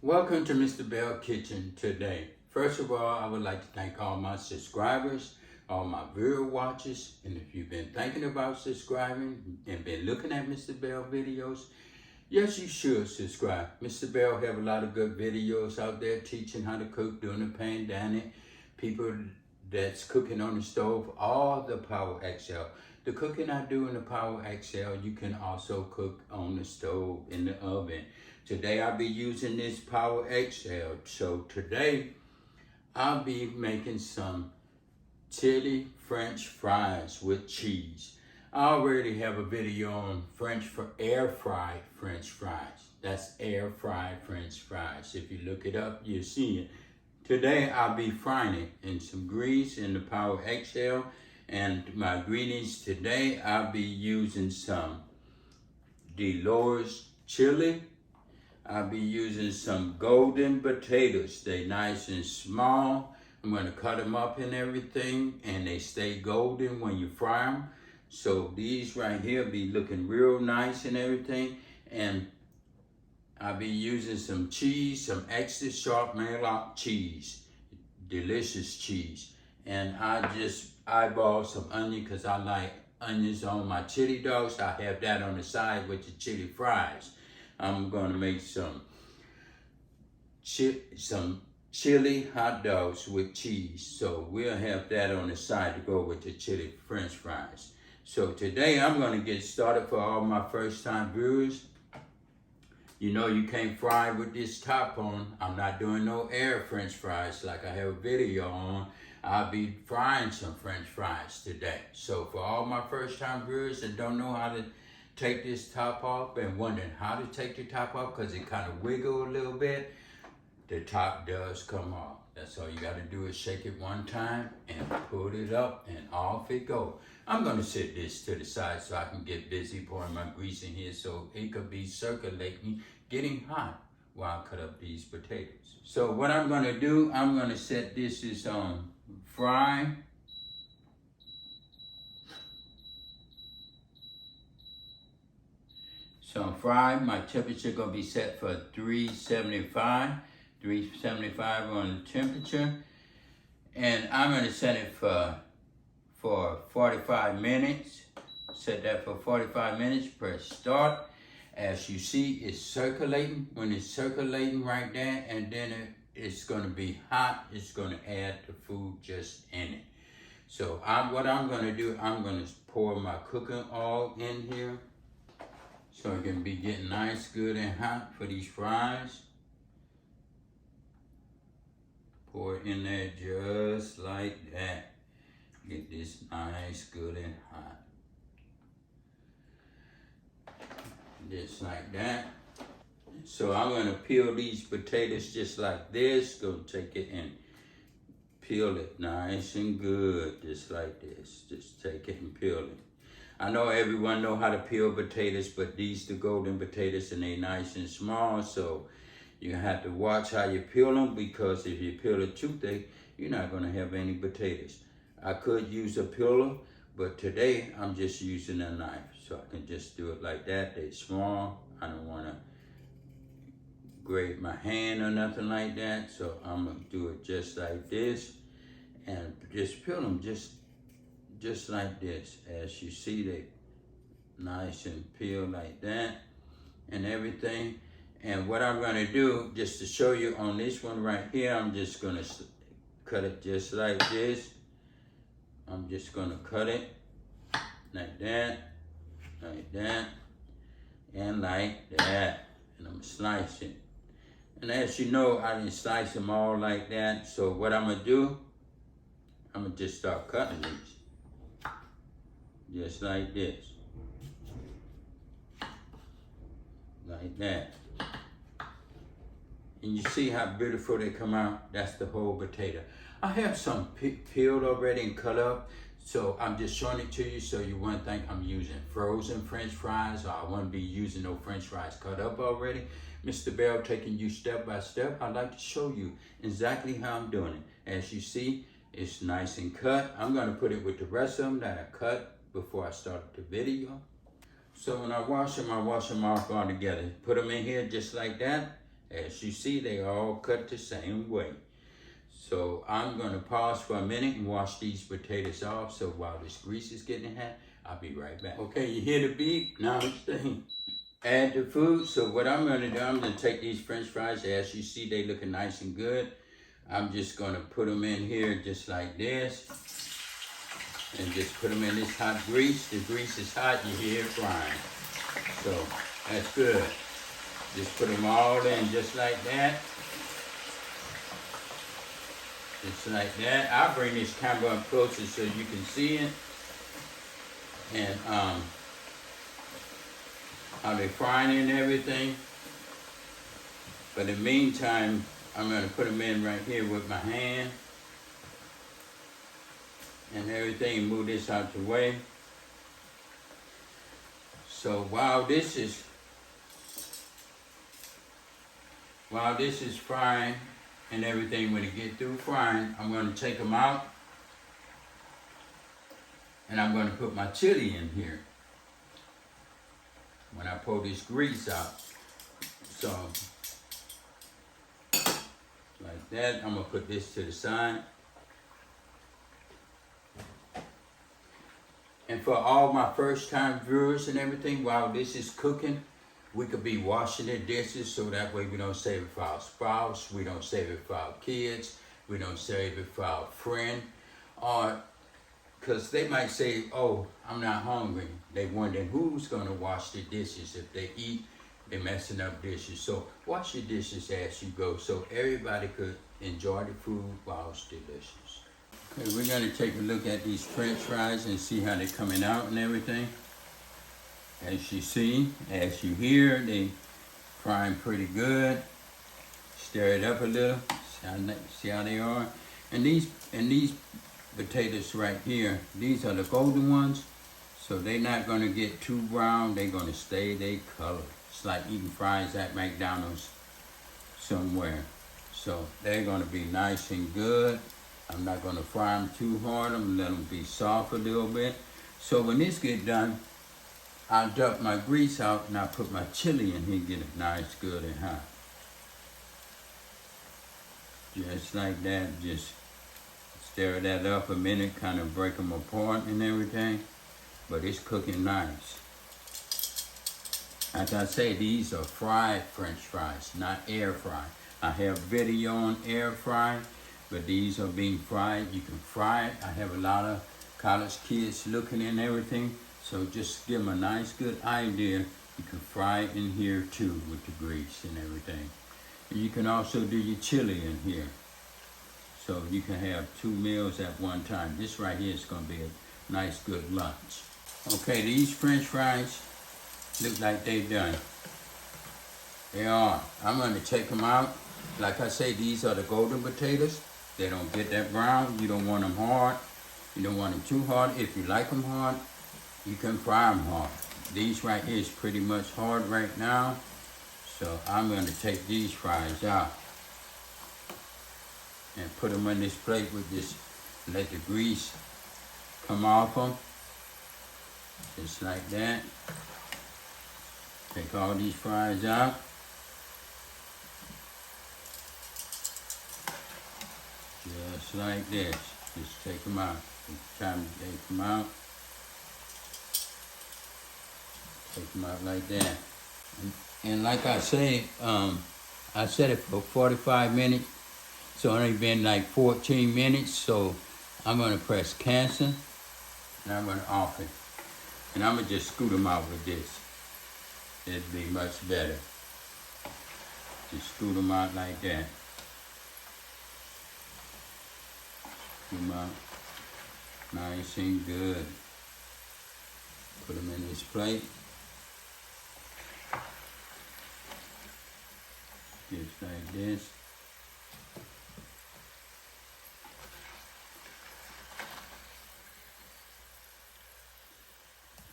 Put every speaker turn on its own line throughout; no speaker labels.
Welcome to Mr. Belle Kitchen today. First of all, I would like to thank all my subscribers, all my viewer watchers, and if you've been thinking about subscribing and been looking at Mr. Belle videos, yes, you should subscribe. Mr. Belle have a lot of good videos out there teaching how to cook during the pandemic, people that's cooking on the stove, all the Power XL. The cooking I do in the Power XL, you can also cook on the stove, in the oven. Today I'll be using this Power XL. So today I'll be making some chili French fries with cheese. I already have a video on air fried French fries. That's air fried French fries. If you look it up, you'll see it. Today I'll be frying it in some grease in the Power XL. And my ingredients today, I'll be using some Dolores Chili. I'll be using some golden potatoes. They nice and small. I'm gonna cut them up and everything, and they stay golden when you fry them. So these right here be looking real nice and everything. And I'll be using some cheese, some extra sharp Merlot cheese, delicious cheese. And I just eyeball some onion because I like onions on my chili dogs. I have that on the side with the chili fries. I'm gonna make some chili hot dogs with cheese. So we'll have that on the side to go with the chili French fries. So today I'm gonna get started for all my first time viewers. You know you can't fry with this top on. I'm not doing no air French fries like I have a video on. I'll be frying some French fries today. So for all my first time viewers that don't know how to take this top off and wondering how to take the top off because it kind of wiggle a little bit, the top does come off. That's all you got to do is shake it one time and pull it up and off it go. I'm going to set this to the side so I can get busy pouring my grease in here so it could be circulating, getting hot while I cut up these potatoes. So what I'm going to do, I'm going to set this is on fry. So I'm frying, my temperature gonna be set for 375 on the temperature. And I'm gonna set it for 45 minutes. Set that for 45 minutes, press start. As you see, it's circulating. When it's circulating right there, and then it's gonna be hot, it's gonna add the food just in it. So what I'm gonna do, I'm gonna pour my cooking oil in here. So it can be getting nice, good, and hot for these fries. Pour it in there just like that. Get this nice, good, and hot. Just like that. So I'm gonna peel these potatoes just like this. Go take it and peel it nice and good, just like this. Just take it and peel it. I know everyone know how to peel potatoes, but these the golden potatoes and they nice and small, so you have to watch how you peel them because if you peel it too thick, you're not gonna have any potatoes. I could use a peeler, but today I'm just using a knife, so I can just do it like that. They're small. I don't wanna grate my hand or nothing like that, so I'm gonna do it just like this and just peel them just like this. As you see, they nice and peeled like that and everything. And what I'm gonna do, just to show you on this one right here, I'm just gonna cut it just like this. I'm just gonna cut it like that, and like that. And I'm gonna slice it. And as you know, I didn't slice them all like that. So what I'm gonna do, I'm gonna just start cutting these. Just like this. Like that. And you see how beautiful they come out? That's the whole potato. I have some peeled already and cut up, so I'm just showing it to you so you won't think I'm using frozen French fries or I won't be using no French fries cut up already. Mr. Belle taking you step by step. I'd like to show you exactly how I'm doing it. As you see, it's nice and cut. I'm gonna put it with the rest of them that I cut before I started the video. So when I wash them off all together. Put them in here just like that. As you see, they all cut the same way. So I'm gonna pause for a minute and wash these potatoes off. So while this grease is getting hot, I'll be right back. Okay, you hear the beep? Now it's the add the food. So what I'm gonna do, I'm gonna take these French fries. As you see, they looking nice and good. I'm just gonna put them in here just like this. And just put them in this hot grease. The grease is hot, you hear it frying. So that's good. Just put them all in just like that. Just like that. I'll bring this camera up closer so you can see it. And how they're frying and everything. But in the meantime, I'm gonna put them in right here with my hand. And everything, move this out the way. So while this is frying and everything, when it get through frying, I'm gonna take them out and I'm gonna put my chili in here when I pull this grease out. So like that, I'm gonna put this to the side. And for all my first time viewers and everything, while this is cooking, we could be washing the dishes so that way we don't save it for our spouse, we don't save it for our kids, we don't save it for our friend. Or, because they might say, oh, I'm not hungry. They wondering who's gonna wash the dishes. If they eat, they're messing up dishes. So wash your dishes as you go so everybody could enjoy the food while it's delicious. Okay, we're gonna take a look at these French fries and see how they're coming out and everything. As you see, as you hear, they frying pretty good. Stir it up a little, see how they are. And these potatoes right here, these are the golden ones. So they're not gonna get too brown, they're gonna stay their color. It's like eating fries at McDonald's somewhere. So they're gonna be nice and good. I'm not gonna fry them too hard. I'm gonna let them be soft a little bit. So when this get done, I'll dump my grease out and I'll put my chili in here, get it nice, good and hot. Just like that, just stir that up a minute, kind of break them apart and everything. But it's cooking nice. As I say, these are fried French fries, not air fried. I have video on air fry. But these are being fried. You can fry it. I have a lot of college kids looking and everything. So just give them a nice, good idea. You can fry it in here too with the grease and everything. And you can also do your chili in here. So you can have 2 meals at one time. This right here is gonna be a nice, good lunch. Okay, these French fries look like they're done. They are. I'm gonna take them out. Like I say, these are the golden potatoes. They don't get that brown. You don't want them hard. You don't want them too hard. If you like them hard, you can fry them hard. These right here is pretty much hard right now. So I'm going to take these fries out and put them on this plate with this, let the grease come off them. Just like that. Take all these fries out. Just like this. Just take them out. Each time they come out, take them out like that. And like I say, I set it for 45 minutes. So it's only been like 14 minutes. So I'm gonna press cancel and I'm gonna off it. And I'm gonna just scoot them out with this. It'd be much better. Just scoot them out like that. Them out nice and good. Put them in this plate. Just like this.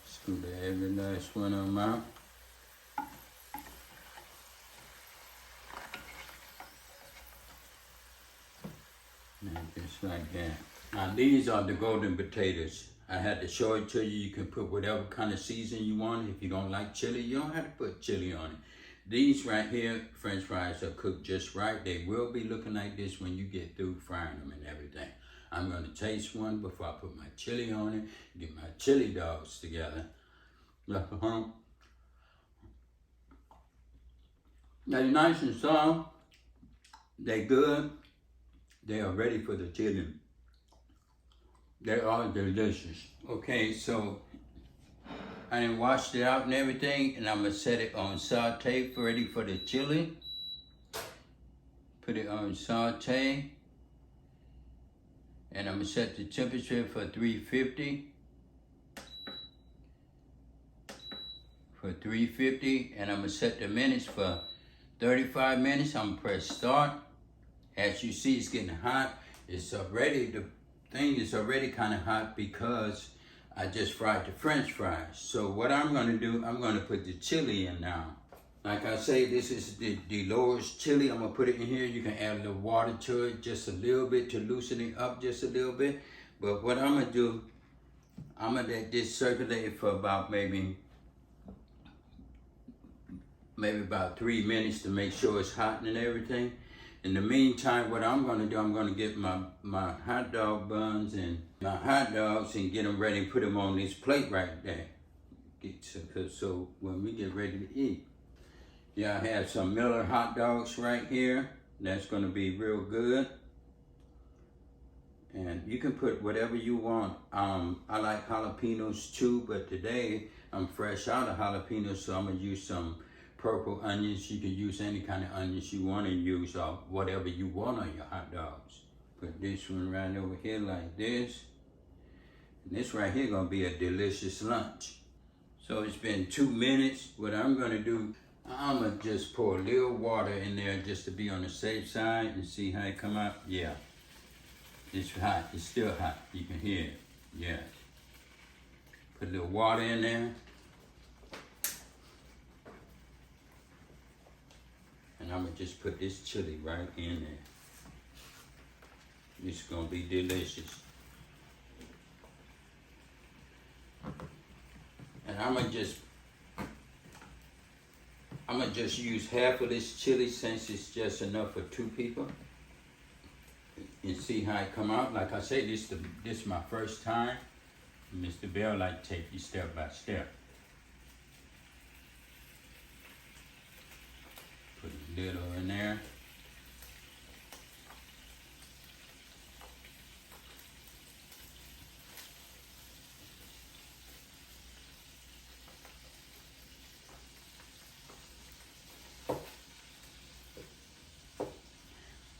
Scoot every last one of them out. Just like that. Now these are the golden potatoes. I had to show it to you. You can put whatever kind of season you want. If you don't like chili, you don't have to put chili on it. These right here, French fries are cooked just right. They will be looking like this when you get through frying them and everything. I'm gonna taste one before I put my chili on it, get my chili dogs together. They're nice and soft. They're good. They are ready for the chili. They are delicious. Okay, so I done washed it out and everything, and I'm gonna set it on saute ready for the chili. Put it on saute. And I'm gonna set the temperature for 350. And I'm gonna set the minutes for 35 minutes. I'm gonna press start. As you see, it's getting hot. It's already, the thing is already kind of hot because I just fried the French fries. So what I'm gonna do, I'm gonna put the chili in now. Like I say, this is the Dolores Chili. I'm gonna put it in here. You can add a little water to it, just a little bit to loosen it up just a little bit. But what I'm gonna do, I'm gonna let this circulate for about maybe about 3 minutes to make sure it's hot and everything. In the meantime, what I'm gonna do, I'm gonna get my hot dog buns and my hot dogs and get them ready and put them on this plate right there. So when we get ready to eat. Yeah, I have some Miller hot dogs right here. That's gonna be real good. And you can put whatever you want. I like jalapenos too, but today I'm fresh out of jalapenos, so I'm gonna use some purple onions. You can use any kind of onions you want to use, or whatever you want on your hot dogs. Put this one right over here like this. And this right here gonna be a delicious lunch. So it's been 2 minutes. What I'm gonna do, I'm gonna just pour a little water in there just to be on the safe side and see how it come out. Yeah, it's hot, it's still hot, you can hear it, yeah. Put a little water in there. And I'm gonna just put this chili right in there. It's gonna be delicious. And I'm gonna just use half of this chili since it's just enough for 2 people. And see how it come out. Like I say, this is my first time. Mr. Belle like to take you step by step. Put a little in there.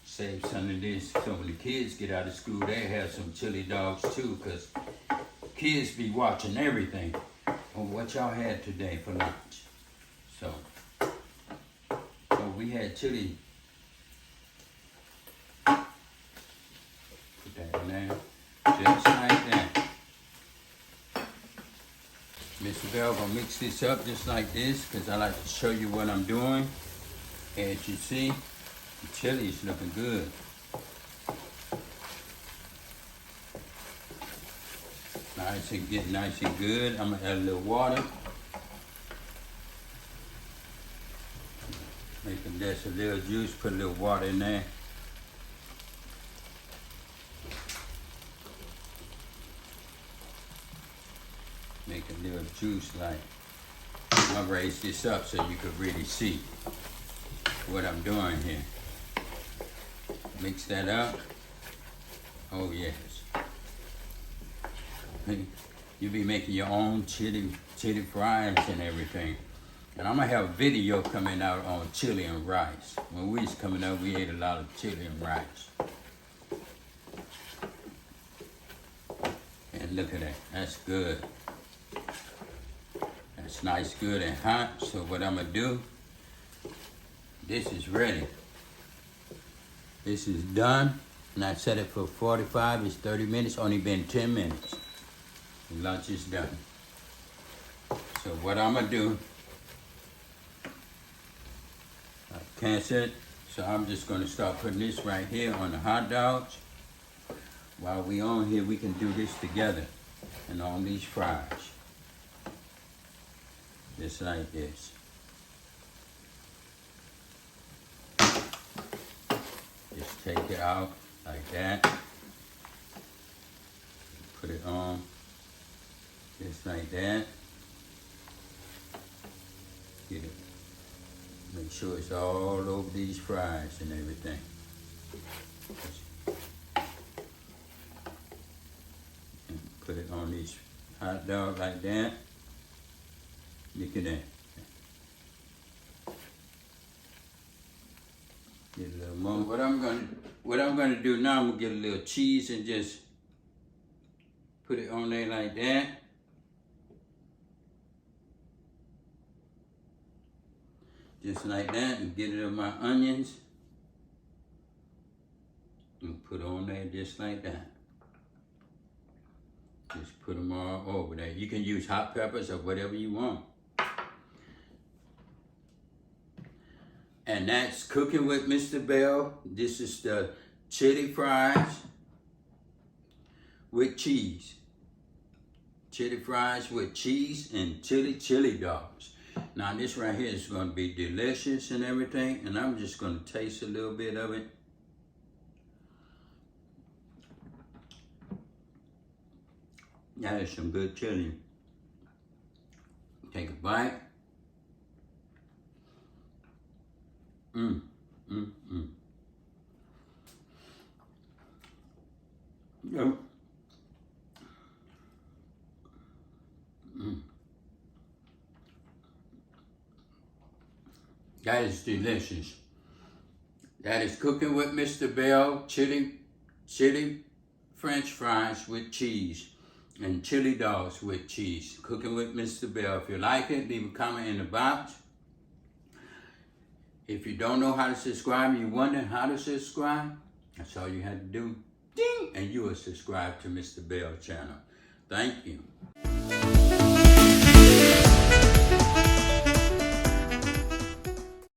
Save some of this. So when the kids get out of school, they have some chili dogs too, because kids be watching everything on what y'all had today for lunch. So we had chili. Put that in there, just like that. Mr. Belle gonna mix this up just like this, because I like to show you what I'm doing. As you see, the chili is looking good. Nice and get nice and good. I'm gonna add a little water. Making this a little juice, put a little water in there. Make a little juice like. I'm gonna raise this up so you can really see what I'm doing here. Mix that up. Oh yes. You be making your own chili fries and everything. And I'm gonna have a video coming out on chili and rice. When we was coming up, we ate a lot of chili and rice. And look at that, that's good. That's nice, good and hot. So what I'm gonna do, this is ready. This is done, and I set it for 45, it's 30 minutes, only been 10 minutes. The lunch is done. So what I'm gonna do, I cancel it, so I'm just gonna start putting this right here on the hot dogs. While we on here, we can do this together, and on these fries. Just like this. take it out like that. Put it on just like that. Get it. Make sure it's all over these fries and everything. And put it on these hot dogs like that. Look at that. Get a little more. What I'm gonna do now, I'm gonna get a little cheese and just put it on there like that. Just like that, and get it on my onions. And put on there just like that. Just put them all over there. You can use hot peppers or whatever you want. And that's Cooking with Mr. Belle. This is the chili fries with cheese. Chili fries with cheese and chili dogs. Now this right here is going to be delicious and everything, and I'm just going to taste a little bit of it. That is some good chili. Take a bite. Yeah. That is delicious. That is Cooking with Mr. Belle, chili French fries with cheese and chili dogs with cheese. Cooking with Mr. Belle. If you like it, leave a comment in the box. If you don't know how to subscribe and you wonder how to subscribe, that's all you had to do. Ding! And you will subscribe to Mr. Belle channel. Thank you.